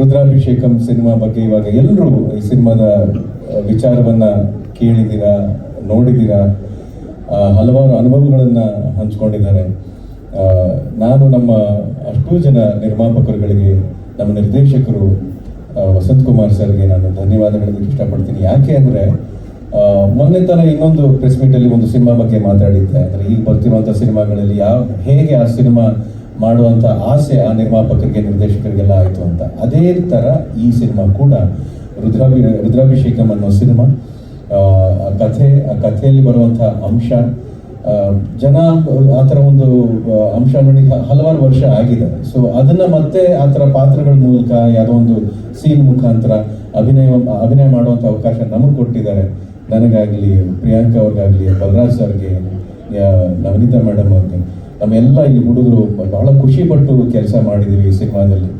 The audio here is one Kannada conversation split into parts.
ರುದ್ರಾಭಿಷೇಕಂ ಸಿನಿಮಾ ಬಗ್ಗೆ ಇವಾಗ ಎಲ್ಲರೂ ಈ ಸಿನಿಮಾದ ವಿಚಾರವನ್ನ ಕೇಳಿದ್ದೀರಾ, ನೋಡಿದ್ದೀರಾ, ಹಲವಾರು ಅನುಭವಗಳನ್ನು ಹಂಚ್ಕೊಂಡಿದ್ದಾರೆ. ನಾನು ನಮ್ಮ ಅಷ್ಟೂ ಜನ ನಿರ್ಮಾಪಕರುಗಳಿಗೆ, ನಮ್ಮ ನಿರ್ದೇಶಕರು ವಸಂತ್ ಕುಮಾರ್ ಸರ್ಗೆ ನಾನು ಧನ್ಯವಾದಗಳನ್ನು ಇಷ್ಟಪಡ್ತೀನಿ. ಯಾಕೆ ಅಂದರೆ ಮೊನ್ನೆ ತನ ಇನ್ನೊಂದು ಪ್ರೆಸ್ ಮೀಟಲ್ಲಿ ಒಂದು ಸಿನಿಮಾ ಬಗ್ಗೆ ಮಾತಾಡಿದ್ದೆ. ಅಂದರೆ ಈಗ ಬರ್ತಿರುವಂಥ ಸಿನಿಮಾಗಳಲ್ಲಿ ಹೇಗೆ ಆ ಸಿನಿಮಾ ಮಾಡುವಂಥ ಆಸೆ ಆ ನಿರ್ಮಾಪಕರಿಗೆ, ನಿರ್ದೇಶಕರಿಗೆಲ್ಲ ಆಯಿತು ಅಂತ, ಅದೇ ಥರ ಈ ಸಿನಿಮಾ ಕೂಡ ರುದ್ರಾಭಿಷೇಕಂ ಅನ್ನೋ ಸಿನಿಮಾ, ಆ ಕಥೆಯಲ್ಲಿ ಬರುವಂಥ ಅಂಶ, ಜನ ಆ ಥರ ಒಂದು ಅಂಶ ನೋಡಿ ಹಲವಾರು ವರ್ಷ ಆಗಿದೆ. ಸೊ ಅದನ್ನು ಮತ್ತೆ ಆ ಥರ ಪಾತ್ರಗಳ ಮೂಲಕ ಯಾವುದೋ ಒಂದು ಸೀನ್ ಮುಖಾಂತರ ಅಭಿನಯ ಮಾಡುವಂಥ ಅವಕಾಶ ನಮಗೆ ಕೊಟ್ಟಿದ್ದಾರೆ. ನನಗಾಗಲಿ, ಪ್ರಿಯಾಂಕಾ ಅವ್ರಿಗಾಗಲಿ, ಬಲರಾಜ್ ಸರ್ಗೆ, ನವನೀತಾ ಮೇಡಮ್ ಅವ್ರಿಗೆ, ನಮ್ಮೆಲ್ಲ ಇಲ್ಲಿ ಹುಡುಗರು ಬಹಳ ಖುಷಿಪಟ್ಟು ಕೆಲಸ ಮಾಡಿದ್ದೀವಿ ಈ ಸಿನಿಮಾದಲ್ಲಿ.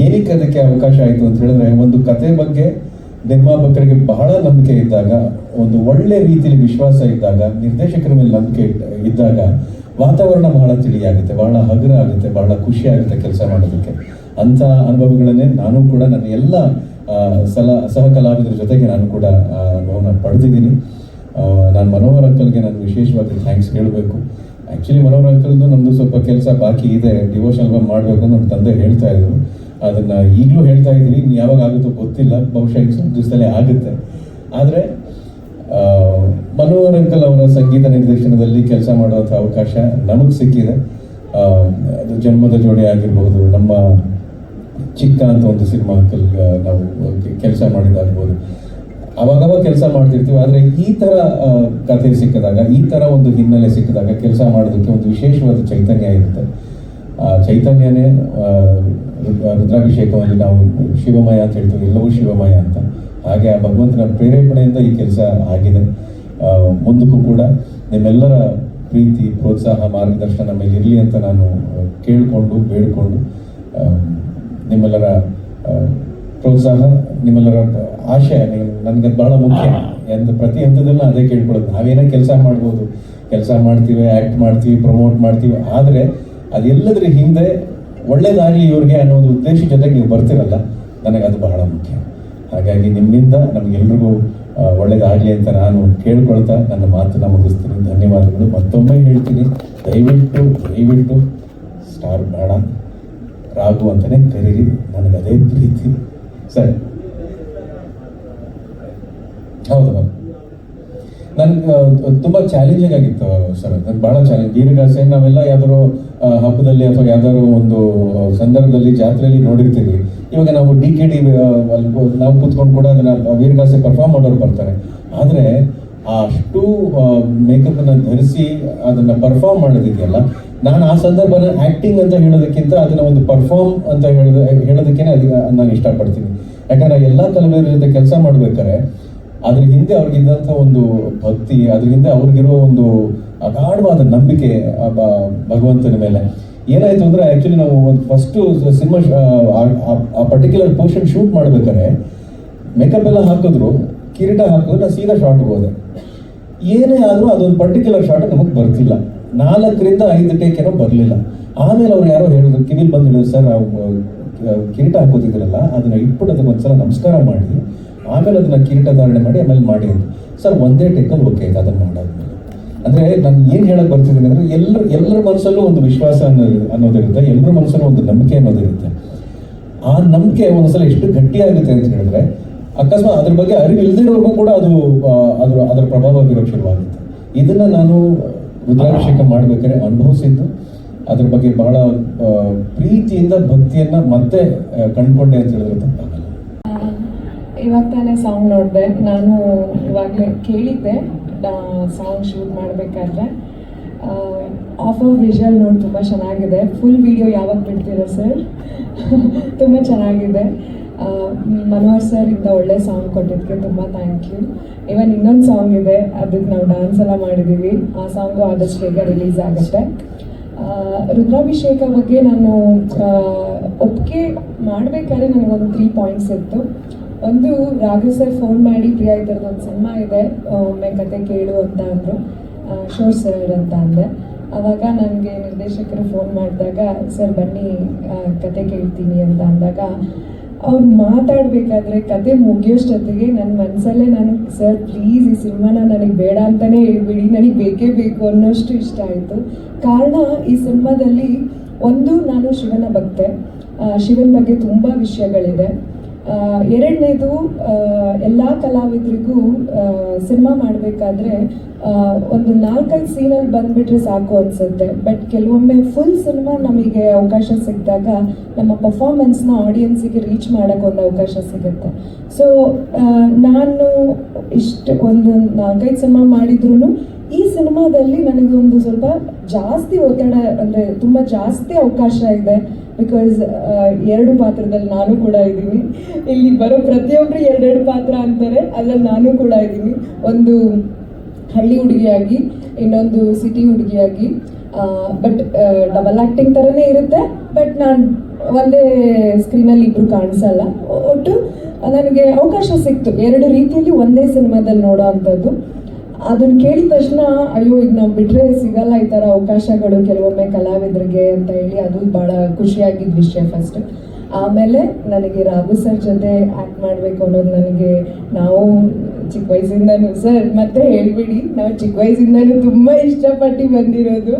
ಏನಕ್ಕೆ ಅದಕ್ಕೆ ಅವಕಾಶ ಆಯಿತು ಅಂತ ಹೇಳಿದ್ರೆ, ಒಂದು ಕತೆ ಬಗ್ಗೆ ನಿರ್ಮಾಪಕರಿಗೆ ಬಹಳ ನಂಬಿಕೆ ಇದ್ದಾಗ, ಒಂದು ಒಳ್ಳೆ ರೀತಿಯಲ್ಲಿ ವಿಶ್ವಾಸ ಇದ್ದಾಗ, ನಿರ್ದೇಶಕರ ಮೇಲೆ ನಂಬಿಕೆ ಇದ್ದಾಗ ವಾತಾವರಣ ಬಹಳ ತಿಳಿಯಾಗುತ್ತೆ, ಬಹಳ ಹಗುರ ಆಗುತ್ತೆ, ಬಹಳ ಖುಷಿ ಆಗುತ್ತೆ ಕೆಲಸ ಮಾಡೋದಕ್ಕೆ. ಅಂಥ ಅನುಭವಗಳನ್ನೇ ನಾನು ಕೂಡ ನನ್ನ ಎಲ್ಲ ಸಹ ಕಲಾವಿದರ ಜೊತೆಗೆ ನಾನು ಕೂಡ ಅನುಭವನ ಪಡೆದಿದ್ದೀನಿ. ನಾನು ಮನೋಹರ್ ಅಂಕಲ್ಗೆ ನಾನು ವಿಶೇಷವಾಗಿ ಥ್ಯಾಂಕ್ಸ್ ಹೇಳಬೇಕು. ಆ್ಯಕ್ಚುಲಿ ಮನೋಹರ್ ಅಂಕಲ್ದು ನಮ್ಮದು ಸ್ವಲ್ಪ ಕೆಲಸ ಬಾಕಿ ಇದೆ, ಡಿವೋಷನ್ ಆಲ್ಬಮ್ ಮಾಡಬೇಕು ಅಂತ ನಮ್ಮ ತಂದೆ ಹೇಳ್ತಾ ಇದ್ರು. ಅದನ್ನು ಈಗಲೂ ಹೇಳ್ತಾ ಇದ್ದೀವಿ, ಇನ್ನು ಯಾವಾಗ ಆಗುತ್ತೋ ಗೊತ್ತಿಲ್ಲ, ಬಹುಶಃ ಈಗ ಸ್ವಲ್ಪ ದಿವಸದಲ್ಲೇ ಆಗುತ್ತೆ. ಆದರೆ ಮನೋಹರ್ ಅಂಕಲ್ ಅವರ ಸಂಗೀತ ನಿರ್ದೇಶನದಲ್ಲಿ ಕೆಲಸ ಮಾಡುವಂಥ ಅವಕಾಶ ನಮಗೆ ಸಿಕ್ಕಿದೆ. ಅದು ಜನ್ಮದ ಜೋಡಿ ಆಗಿರ್ಬೋದು, ನಮ್ಮ ಚಿಕ್ಕ ಅಂತ ಒಂದು ಸಿನಿಮಾ ಅಂಕಲ್ ನಾವು ಕೆಲಸ ಮಾಡಿದಾಗ್ಬೋದು, ಅವಾಗವಾಗ ಕೆಲಸ ಮಾಡ್ತಿರ್ತೀವಿ. ಆದರೆ ಈ ಥರ ಕಥೆ ಸಿಕ್ಕಿದಾಗ, ಈ ಥರ ಒಂದು ಹಿನ್ನೆಲೆ ಸಿಕ್ಕಿದಾಗ ಕೆಲಸ ಮಾಡೋದಕ್ಕೆ ಒಂದು ವಿಶೇಷವಾದ ಚೈತನ್ಯ ಇರುತ್ತೆ. ಆ ಚೈತನ್ಯನೇ ರುದ್ರಾಭಿಷೇಕದಲ್ಲಿ ನಾವು ಶಿವಮಯ ಅಂತ ಹೇಳ್ತೀವಿ, ಎಲ್ಲವೂ ಶಿವಮಯ ಅಂತ. ಹಾಗೆ ಆ ಭಗವಂತನ ಪ್ರೇರೇಪಣೆಯಿಂದ ಈ ಕೆಲಸ ಆಗಿದೆ. ಮುಂದಕ್ಕೂ ಕೂಡ ನಿಮ್ಮೆಲ್ಲರ ಪ್ರೀತಿ, ಪ್ರೋತ್ಸಾಹ, ಮಾರ್ಗದರ್ಶನ ನಮ್ಮ ಮೇಲೆ ಇರಲಿ ಅಂತ ನಾನು ಕೇಳಿಕೊಂಡು ಬೇಡಿಕೊಂಡು, ನಿಮ್ಮೆಲ್ಲರ ಪ್ರೋತ್ಸಾಹ, ನಿಮ್ಮೆಲ್ಲರ ಆಶಯ ನನಗೆ ಬಹಳ ಮುಖ್ಯ. ಪ್ರತಿ ಹಂತದಲ್ಲೂ ಅದೇ ಕೇಳ್ಕೊಳ್ಳೋದು. ನಾವೇನೇ ಕೆಲಸ ಮಾಡ್ಬೋದು, ಕೆಲಸ ಮಾಡ್ತೀವಿ, ಆ್ಯಕ್ಟ್ ಮಾಡ್ತೀವಿ, ಪ್ರಮೋಟ್ ಮಾಡ್ತೀವಿ, ಆದರೆ ಅದೆಲ್ಲದರ ಹಿಂದೆ ಒಳ್ಳೇದಾಗಲಿ ಇವ್ರಿಗೆ ಅನ್ನೋದು ಉದ್ದೇಶ ಜೊತೆಗೆ ನೀವು ಬರ್ತಿರಲ್ಲ, ನನಗದು ಬಹಳ ಮುಖ್ಯ. ಹಾಗಾಗಿ ನಿಮ್ಮಿಂದ ನಮಗೆಲ್ರಿಗೂ ಒಳ್ಳೇದಾಗಲಿ ಅಂತ ನಾನು ಕೇಳ್ಕೊಳ್ತಾ ನನ್ನ ಮಾತನ್ನು ಮುಗಿಸ್ತೀನಿ. ಧನ್ಯವಾದಗಳು. ಮತ್ತೊಮ್ಮೆ ಹೇಳ್ತೀನಿ, ದಯವಿಟ್ಟು ಸ್ಟಾರ್ ಬೇಡ, ರಾಘು ಅಂತಲೇ ಕರೀರಿ, ನನಗದೇ ಪ್ರೀತಿ ಸರ್. ಹೌದು, ನನಗೆ ತುಂಬ ಚಾಲೆಂಜಿಂಗ್ ಆಗಿತ್ತು ಸರ್. ನನಗೆ ಭಾಳ ಚಾಲೆಂಜ್. ವೀರಗಾಸೆ ನಾವೆಲ್ಲ ಯಾವ್ದಾದ್ರು ಹಬ್ಬದಲ್ಲಿ ಅಥವಾ ಯಾವ್ದಾದ್ರು ಒಂದು ಸಂದರ್ಭದಲ್ಲಿ, ಜಾತ್ರೆಯಲ್ಲಿ ನೋಡಿರ್ತೀವಿ. ಇವಾಗ ನಾವು DKD ಅಲ್ಲಿ ನಾವು ಕೂತ್ಕೊಂಡು ಕೂಡ ಅದನ್ನು ವೀರಗಾಸೆ ಪರ್ಫಾರ್ಮ್ ಮಾಡೋರು ಬರ್ತಾರೆ. ಆದರೆ ಅಷ್ಟು ಮೇಕಪ್ಪನ್ನು ಧರಿಸಿ ಅದನ್ನು ಪರ್ಫಾರ್ಮ್ ಮಾಡೋದಿದೆಯಲ್ಲ, ನಾನು ಆ ಸಂದರ್ಭನ ಆ್ಯಕ್ಟಿಂಗ್ ಅಂತ ಹೇಳೋದಕ್ಕಿಂತ ಅದನ್ನು ಒಂದು ಪರ್ಫಾರ್ಮ್ ಅಂತ ಹೇಳೋದಕ್ಕೇ ನಾನು ಇಷ್ಟಪಡ್ತೀನಿ. ಯಾಕಂದರೆ ಎಲ್ಲ ಕಲಾವಿದರ ಜೊತೆ ಕೆಲಸ ಮಾಡ್ಬೇಕಾದ್ರೆ ಅದ್ರ ಹಿಂದೆ ಅವ್ರಿಗಿದ್ದಂಥ ಒಂದು ಭಕ್ತಿ, ಅದ್ರ ಹಿಂದೆ ಅವ್ರಿಗಿರೋ ಒಂದು ಅಗಾಢವಾದ ನಂಬಿಕೆ ಭಗವಂತನ ಮೇಲೆ. ಏನಾಯಿತು ಅಂದರೆ, ಆ್ಯಕ್ಚುಲಿ ನಾವು ಒಂದು ಫಸ್ಟು ಸಿನಿಮಾ ಆ ಪರ್ಟಿಕ್ಯುಲರ್ ಪೋರ್ಷನ್ ಶೂಟ್ ಮಾಡ್ಬೇಕಾದ್ರೆ ಮೇಕಪ್ ಎಲ್ಲ ಹಾಕಿದ್ರು, ಕಿರೀಟ ಹಾಕಿದ್ರು, ನಾನು ಸೀದಾ ಶಾರ್ಟ್ಗೆ ಹೋದೆ. ಏನೇ ಆದರೂ ಅದೊಂದು ಪರ್ಟಿಕ್ಯುಲರ್ ಶಾರ್ಟ್ ನಮಗೆ ಬರ್ತಿಲ್ಲ. 4ರಿಂದ 5 ಟೇಕ್ ಏನೋ ಬರಲಿಲ್ಲ. ಆಮೇಲೆ ಅವ್ರು ಯಾರೋ ಹೇಳಿದ್ರು, ಕಿವಿಲ್ ಬಂದು ಹೇಳಿದ್ರು, ಸರ್ ಕಿರೀಟ ಹಾಕೋತಿದ್ರಲ್ಲ, ಅದನ್ನು ಇಟ್ಬಿಟ್ಟು ಅದಕ್ಕೆ ಒಂದ್ಸಲ ನಮಸ್ಕಾರ ಮಾಡಿ, ಆಮೇಲೆ ಅದನ್ನು ಕಿರೀಟ ಧಾರಣೆ ಮಾಡಿ ಆಮೇಲೆ ಮಾಡಿ ಅಂತ. ಸರ್ ಒಂದೇ ಟೇಕಲ್ಲಿ ಓಕೆ ಆಯ್ತು ಅದನ್ನು ಮಾಡಾದ್ಮೇಲೆ. ಅಂದರೆ ನಾನು ಏನು ಹೇಳಕ್ಕೆ ಬರ್ತಿದ್ದೀನಿ ಅಂದರೆ, ಎಲ್ಲರ ಮನಸ್ಸಲ್ಲೂ ಒಂದು ವಿಶ್ವಾಸ ಅನ್ನೋದಿರುತ್ತೆ, ಎಲ್ಲರ ಮನಸ್ಸಲ್ಲೂ ಒಂದು ನಂಬಿಕೆ ಅನ್ನೋದಿರುತ್ತೆ. ಆ ನಂಬಿಕೆ ಒಂದ್ಸಲ ಎಷ್ಟು ಗಟ್ಟಿಯಾಗುತ್ತೆ ಅಂತ ಹೇಳಿದ್ರೆ, ಅಕಸ್ಮಾತ್ ಅದ್ರ ಬಗ್ಗೆ ಅರಿವು ಇಲ್ಲದಿರೋರ್ಗೂ ಕೂಡ ಅದರ ಪ್ರಭಾವ ಬೀರೋಕ್ಕೆ ಶುರುವಾಗುತ್ತೆ. ಇದನ್ನು ನಾನು ರುದ್ರಾಭಿಷೇಕ ಮಾಡಬೇಕಾದ್ರೆ ಅನುಭವಿಸಿದ್ದು, ಅದ್ರ ಬಗ್ಗೆ ಬಹಳ ಪ್ರೀತಿಯಿಂದ ಭಕ್ತಿಯನ್ನು ಮತ್ತೆ ಕಂಡುಕೊಂಡೆ ಅಂತ ಹೇಳಿದ್ರೆ ತಪ್ಪಾಗಲ್ಲ. ಇವಾಗ ತಾನೇ ಸಾಂಗ್ ನೋಡಿದೆ, ನಾನು ಇವಾಗಲೇ ಕೇಳಿದ್ದೆ ಸಾಂಗ್ ಶೂಟ್ ಮಾಡಬೇಕಾದ್ರೆ. ಆಫ್ ವಿಜುವಲ್ ನೋಡಿ ತುಂಬ ಚೆನ್ನಾಗಿದೆ. ಫುಲ್ ವಿಡಿಯೋ ಯಾವಾಗ ಬಿಡ್ತೀರಾ ಸರ್? ತುಂಬ ಚೆನ್ನಾಗಿದೆ. ಮನೋಹರ್ ಸರ್ ಇಂದ ಒಳ್ಳೆ ಸಾಂಗ್ ಕೊಟ್ಟಿದ್ದಕ್ಕೆ ತುಂಬ ಥ್ಯಾಂಕ್ ಯು. ಇವನ್ ಇನ್ನೊಂದು ಸಾಂಗ್ ಇದೆ, ಅದಕ್ಕೆ ನಾವು ಡ್ಯಾನ್ಸ್ ಎಲ್ಲ ಮಾಡಿದ್ದೀವಿ. ಆ ಸಾಂಗು ಆದಷ್ಟು ಬೇಗ ರಿಲೀಸ್ ಆಗುತ್ತೆ. ರುದ್ರಾಭಿಷೇಕ ಬಗ್ಗೆ ನಾನು ಒಪ್ಪಿಗೆ ಮಾಡಬೇಕಾದ್ರೆ ನನಗೊಂದು 3 ಪಾಯಿಂಟ್ಸ್ ಇತ್ತು. ಒಂದು, ರಾಘು ಸರ್ ಫೋನ್ ಮಾಡಿ, ಪ್ರಿಯಾ ಈ ಥರದೊಂದು ಸಿನಿಮಾ ಇದೆ, ಒಮ್ಮೆ ಕತೆ ಕೇಳು ಅಂತ ಅಂದರು. ಶೋರ್ ಸರ್ ಅಂತ ಅಂದೆ. ಆವಾಗ ನನಗೆ ನಿರ್ದೇಶಕರು ಫೋನ್ ಮಾಡಿದಾಗ ಸರ್ ಬನ್ನಿ ಕತೆ ಕೇಳ್ತೀನಿ ಅಂತ ಅಂದಾಗ ಅವ್ರು ಮಾತಾಡಬೇಕಾದ್ರೆ ಕತೆ ಮುಗಿಯೋಷ್ಟೊತ್ತಿಗೆ ನನ್ನ ಮನಸ್ಸಲ್ಲೇ ನಾನು ಸರ್ ಪ್ಲೀಸ್ ಈ ಸಿನಿಮಾನ ನನಗೆ ಬೇಡ ಅಂತಲೇ ಹೇಳ್ಬಿಡಿ, ನನಗೆ ಬೇಕೇ ಬೇಕು ಅನ್ನೋಷ್ಟು ಇಷ್ಟ ಆಯಿತು. ಕಾರಣ ಈ ಸಿನಿಮಾದಲ್ಲಿ ಒಂದು ನಾನು ಶಿವನ ಭಕ್ತೆ, ಶಿವನ ಬಗ್ಗೆ ತುಂಬ ವಿಷಯಗಳಿದೆ. ಎರಡನೇದು ಎಲ್ಲ ಕಲಾವಿದರಿಗೂ ಸಿನಿಮಾ ಮಾಡಬೇಕಾದ್ರೆ ಒಂದು 4-5 ಸೀನಲ್ಲಿ ಬಂದುಬಿಟ್ರೆ ಸಾಕು ಅನಿಸುತ್ತೆ. ಬಟ್ ಕೆಲವೊಮ್ಮೆ ಫುಲ್ ಸಿನಿಮಾ ನಮಗೆ ಅವಕಾಶ ಸಿಕ್ಕಿದಾಗ ನಮ್ಮ ಪರ್ಫಾರ್ಮೆನ್ಸ್ನ ಆಡಿಯನ್ಸಿಗೆ ರೀಚ್ ಮಾಡೋಕ್ಕೆ ಒಂದು ಅವಕಾಶ ಸಿಗುತ್ತೆ. ಸೊ ನಾನು ಒಂದು 4-5 ಸಿನಿಮಾ ಮಾಡಿದ್ರೂ ಈ ಸಿನಿಮಾದಲ್ಲಿ ನನಗೆ ಒಂದು ಸ್ವಲ್ಪ ಜಾಸ್ತಿ ಒತ್ತಡ, ಅಂದರೆ ತುಂಬ ಜಾಸ್ತಿ ಅವಕಾಶ ಇದೆ. ಬಿಕಾಸ್ 2 ಪಾತ್ರದಲ್ಲಿ ನಾನು ಕೂಡ ಇದ್ದೀನಿ. ಇಲ್ಲಿ ಬರೋ ಪ್ರತಿಯೊಬ್ಬರು 2 ಪಾತ್ರ ಅಂತಾರೆ, ಅದ್ರಲ್ಲಿ ನಾನು ಕೂಡ ಇದ್ದೀನಿ. ಒಂದು ಹಳ್ಳಿ ಹುಡುಗಿಯಾಗಿ, ಇನ್ನೊಂದು ಸಿಟಿ ಹುಡುಗಿಯಾಗಿ. ಬಟ್ ಡಬಲ್ ಆ್ಯಕ್ಟಿಂಗ್ ಥರನೇ ಇರುತ್ತೆ. ಬಟ್ ನಾನು ಒಂದೇ ಸ್ಕ್ರೀನಲ್ಲಿ ಇಬ್ಬರು ಕಾಣಿಸಲ್ಲ. ಒಟ್ಟು ನನಗೆ ಅವಕಾಶ ಸಿಕ್ತು 2 ರೀತಿಯಲ್ಲಿ ಒಂದೇ ಸಿನಿಮಾದಲ್ಲಿ ನೋಡೋ ಅಂಥದ್ದು. ಅದನ್ನು ಕೇಳಿದ ತಕ್ಷಣ ಅಯ್ಯೋ ಇದು ನಾವು ಬಿಟ್ಟರೆ ಸಿಗಲ್ಲ ಈ ಥರ ಅವಕಾಶಗಳು ಕೆಲವೊಮ್ಮೆ ಕಲಾವಿದರಿಗೆ ಅಂತ ಹೇಳಿ ಅದು ಭಾಳ ಖುಷಿಯಾಗಿದ್ದ ವಿಷಯ ಫಸ್ಟ್. ಆಮೇಲೆ ನನಗೆ ರಾಘು ಸರ್ ಜೊತೆ ಆ್ಯಕ್ಟ್ ಮಾಡಬೇಕು ಅನ್ನೋದು ನನಗೆ, ನಾವು ಚಿಕ್ಕ ವಯಸ್ಸಿಂದನೂ ಸರ್ ಮತ್ತೆ ಹೇಳ್ಬಿಡಿ, ನಾವು ಚಿಕ್ಕ ವಯಸ್ಸಿಂದನೂ ತುಂಬ ಇಷ್ಟಪಟ್ಟು ಬಂದಿರೋದು.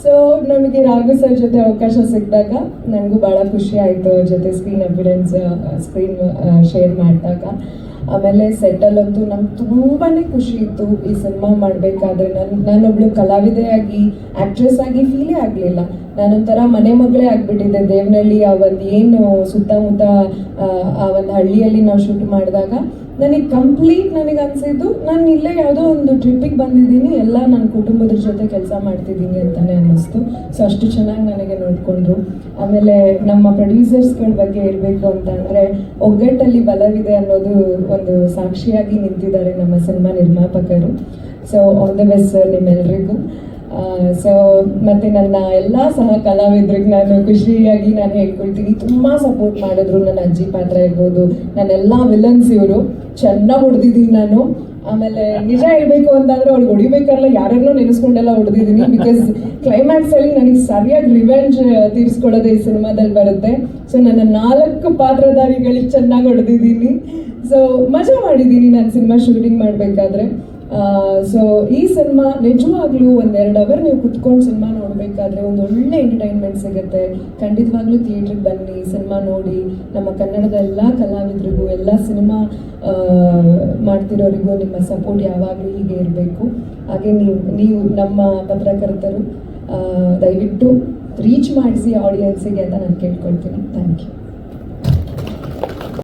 ಸೊ ನಮಗೆ ರಾಘು ಸರ್ ಜೊತೆ ಅವಕಾಶ ಸಿಕ್ಕಿದಾಗ ನನಗೂ ಭಾಳ ಖುಷಿ ಆಯಿತು, ಅವ್ರ ಜೊತೆ ಸ್ಕ್ರೀನ್ ಅಪಿರೆನ್ಸ್ ಸ್ಕ್ರೀನ್ ಶೇರ್ ಮಾಡಿದಾಗ. ಆಮೇಲೆ ಸೆಟ್ಟಲ್ಲಂತೂ ನಂಗೆ ತುಂಬಾ ಖುಷಿ ಇತ್ತು ಈ ಸಿನಿಮಾ ಮಾಡಬೇಕಾದ್ರೆ. ನಾನೊಬ್ಳು ಕಲಾವಿದೆಯಾಗಿ ಆ್ಯಕ್ಟ್ರೆಸ್ ಆಗಿ ಫೀಲೇ ಆಗಲಿಲ್ಲ. ನಾನೊಂಥರ ಮನೆ ಮಗಳೇ ಆಗಿಬಿಟ್ಟಿದ್ದೆ. ದೇವನಹಳ್ಳಿ ಆ ಒಂದು ಏನು ಸುತ್ತಮುತ್ತ ಆ ಒಂದು ಹಳ್ಳಿಯಲ್ಲಿ ನಾವು ಶೂಟ್ ಮಾಡಿದಾಗ ನನಗೆ ಕಂಪ್ಲೀಟ್ ನನಗೆ ಅನಿಸಿದ್ದು ನಾನು ಇಲ್ಲೇ ಯಾವುದೋ ಒಂದು ಟ್ರಿಪ್ಪಿಗೆ ಬಂದಿದ್ದೀನಿ, ಎಲ್ಲ ನನ್ನ ಕುಟುಂಬದ ಜೊತೆ ಕೆಲಸ ಮಾಡ್ತಿದ್ದೀನಿ ಅಂತಲೇ ಅನ್ನಿಸ್ತು. ಸೊ ಅಷ್ಟು ಚೆನ್ನಾಗಿ ನನಗೆ ನೋಡಿಕೊಂಡ್ರು. ಆಮೇಲೆ ನಮ್ಮ ಪ್ರೊಡ್ಯೂಸರ್ಸ್ಗಳ ಬಗ್ಗೆ ಹೇಳಬೇಕು ಅಂತಂದರೆ ಒಗ್ಗಟ್ಟಲ್ಲಿ ಬಲವಿದೆ ಅನ್ನೋದು ಒಂದು ಸಾಕ್ಷಿಯಾಗಿ ನಿಂತಿದ್ದಾರೆ ನಮ್ಮ ಸಿನಿಮಾ ನಿರ್ಮಾಪಕರು. So all the best sir ನಿಮ್ಮೆಲ್ಲರಿಗೂ. ಸೊ ಮತ್ತು ನನ್ನ ಎಲ್ಲ ಸಹ ಕಲಾವಿದ್ರಿಗೆ ನಾನು ಖುಷಿಯಾಗಿ ನಾನು ಹೇಳ್ಕೊಳ್ತೀನಿ, ತುಂಬ ಸಪೋರ್ಟ್ ಮಾಡಿದ್ರು. ನನ್ನ ಅಜ್ಜಿ ಪಾತ್ರ ಇರ್ಬೋದು, ನನ್ನೆಲ್ಲ ವಿಲನ್ಸ್ ಇವರು ಚೆನ್ನಾಗಿ ಹೊಡೆದಿದ್ದೀನಿ ನಾನು. ಆಮೇಲೆ ನಿಜ ಹೇಳ್ಬೇಕು ಅಂತಂದರೆ ಅವ್ರಿಗೆ ಹೊಡಿಬೇಕಾರಲ್ಲ ಯಾರನ್ನೋ ನೆನೆಸ್ಕೊಂಡೆಲ್ಲ ಹೊಡೆದಿದ್ದೀನಿ. ಬಿಕಾಸ್ ಕ್ಲೈಮ್ಯಾಕ್ಸಲ್ಲಿ ನನಗೆ ಸರಿಯಾಗಿ ರಿವೆಂಜ್ ತೀರಿಸ್ಕೊಳ್ಳೋದೇ ಈ ಸಿನಿಮಾದಲ್ಲಿ ಬರುತ್ತೆ. ಸೊ ನನ್ನ 4 ಪಾತ್ರಧಾರಿಗಳಿಗೆ ಚೆನ್ನಾಗಿ ಹೊಡೆದಿದ್ದೀನಿ. ಸೊ ಮಜಾ ಮಾಡಿದ್ದೀನಿ ನಾನು ಸಿನಿಮಾ ಶೂಟಿಂಗ್ ಮಾಡಬೇಕಾದ್ರೆ. ಸೊ ಈ ಸಿನಿಮಾ ನಿಜವಾಗ್ಲೂ 1-2 ಅವರ್ ನೀವು ಕುತ್ಕೊಂಡು ಸಿನಿಮಾ ನೋಡಬೇಕಾದ್ರೆ ಒಂದು ಒಳ್ಳೆ ಎಂಟರ್ಟೈನ್ಮೆಂಟ್ ಸಿಗುತ್ತೆ. ಖಂಡಿತವಾಗ್ಲೂ ಥಿಯೇಟ್ರಿಗೆ ಬನ್ನಿ, ಸಿನಿಮಾ ನೋಡಿ. ನಮ್ಮ ಕನ್ನಡದ ಎಲ್ಲ ಕಲಾವಿದರಿಗೂ, ಎಲ್ಲ ಸಿನಿಮಾ ಮಾಡ್ತಿರೋರಿಗೂ ನಿಮ್ಮ ಸಪೋರ್ಟ್ ಯಾವಾಗಲೂ ಹೀಗೆ ಇರಬೇಕು. ಹಾಗೆ ನೀವು ನಮ್ಮ ಪತ್ರಕರ್ತರು ದಯವಿಟ್ಟು ರೀಚ್ ಮಾಡಿಸಿ ಆಡಿಯನ್ಸಿಗೆ ಅಂತ ನಾನು ಕೇಳ್ಕೊಳ್ತೀನಿ. Thank you.